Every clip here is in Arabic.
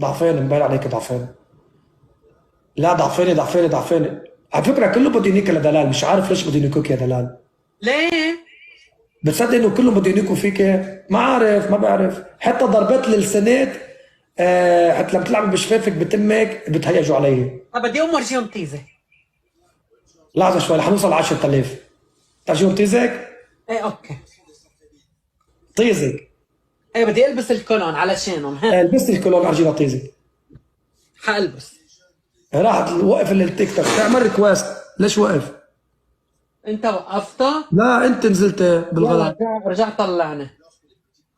ضعفانة مبين عليك ضعفانة. لا ضعفانة ضعفانة ضعفانة. على فكرة كله بده ينيك لدلال، مش عارف ليش بده ينيكوك يا دلال. ليه؟ بتصدق انه كلهم بده ينيكوا فيك؟ ما عارف ما بعرف، حتى ضربات اللسانات حتى لما تلعب بشفافك بتمك بتهيجوا علي. طب بدي اقوم ورجيهم تيزه. لحظة شوي رح نوصل 10,000. ترجيهم تيزك؟ ايه اوكي. طيزك. ايه بدي البس الكولون علشانهم ها. لبست الكولون ارجينا طيزك. حالبس. راحت وقف التيك توك اعمل ريكوست. ليش وقف؟ انت وقفته؟ لا انت نزلت يلا بالغلط. رجع طلعني.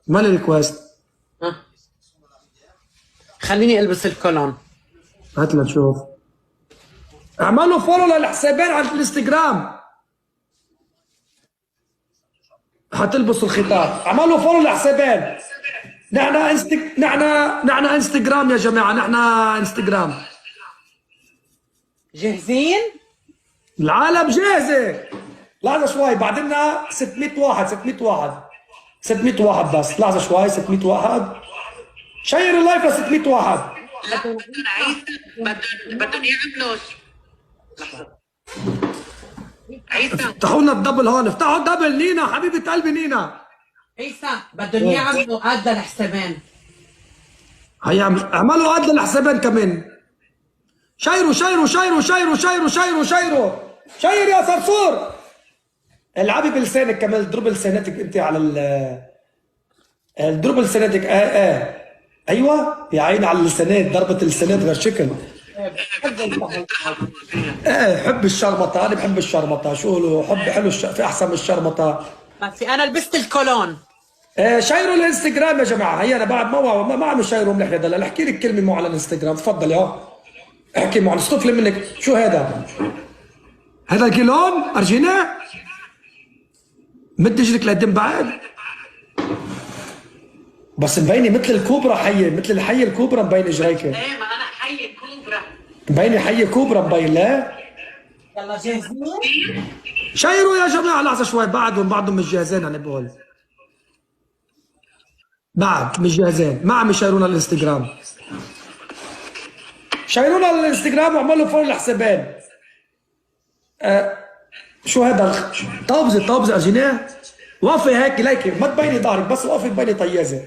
مالي ريكوست. ها خليني البس الكولون. هات لنشوف. اعملوا فولو للحسابين على الانستغرام. حتلبسوا الخطاب. اعملوا فولو للحسابين. نحن انستغرام يا جماعه، نحن انستغرام. جاهزين؟ العالم جاهزه. لحظه شوي بعدنا 600 واحد 600 واحد 600 واحد بس. لحظه شوي 600 واحد. شير اللايف ل 600 واحد. لا بدهم عيسى، بدهم يعملوا عيسى. افتحوا لنا الدبل هون، افتحوا الدبل. نينا حبيبه قلبي نينا. عيسى بدهم يعملوا قد الحسابين. هيا اعملوا قد للحسابين كمان. شيروا شيروا شيروا شيروا شيروا شيروا شيروا. شير يا صرصور. العبي بلسانك كمان، اضربي لسانتك انت على اضربي لسانتك. ايوه يا عيني على اللسانات، ضربة اللسانات غير شكل. حب الشرمطة، انا بحب الشرمطة. شو له حب حلو في احسن من الشرمطة. بس انا لبست الكولون. شيروا الانستغرام يا جماعة. هيا انا بعد ما عم شيروا مليح يا دلال. احكي لك كلمة مو على الانستغرام. تفضل يا احكي معنا. استطلب منك. شو هذا؟ هذا الكيلون ارجينا؟ مد اجرك لقدام بعد. بس مبينه مثل الكوبرا حيه، مثل الحيه الكوبرا مبين اجريك. ايه ما انا حي كوبرا. مبينه حيه كوبرا مبين. لا يلا جاهزين؟ شيروا يا جماعه. لحظه شوي بعدهم مش جاهزين. انا بقول بعد مش جاهزين. ما عم يشيرونا الانستغرام. شيرونا الانستغرام واعملوا فولو للحسابين. شو هذا؟ طابزه ارجيناه. وقفي هيك ليكي ما تبيني ظهرك، بس وقفي تبيني طيازه.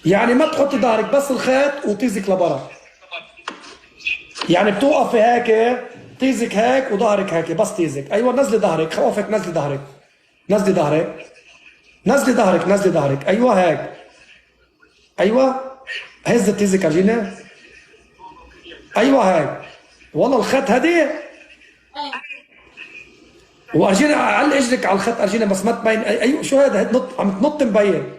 يعني ما تحطي ظهرك، بس الخيط وطيزك لبرا. يعني بتوقفي هيك طيزك هيك وظهرك هيك، بس طيزك. ايوه نزلي ظهرك. خوفك نزلي ظهرك. نزلي ظهرك. نزلي ظهرك. نزلي ظهرك. ايوه هيك. ايوه هز طيزك ارجينا. ايوه هيك. والله الخط هدي. وارجينا على اجرك على الخط ارجينا، بس ما تبين. ايوه شو هذا؟ نط عم تنط مبين.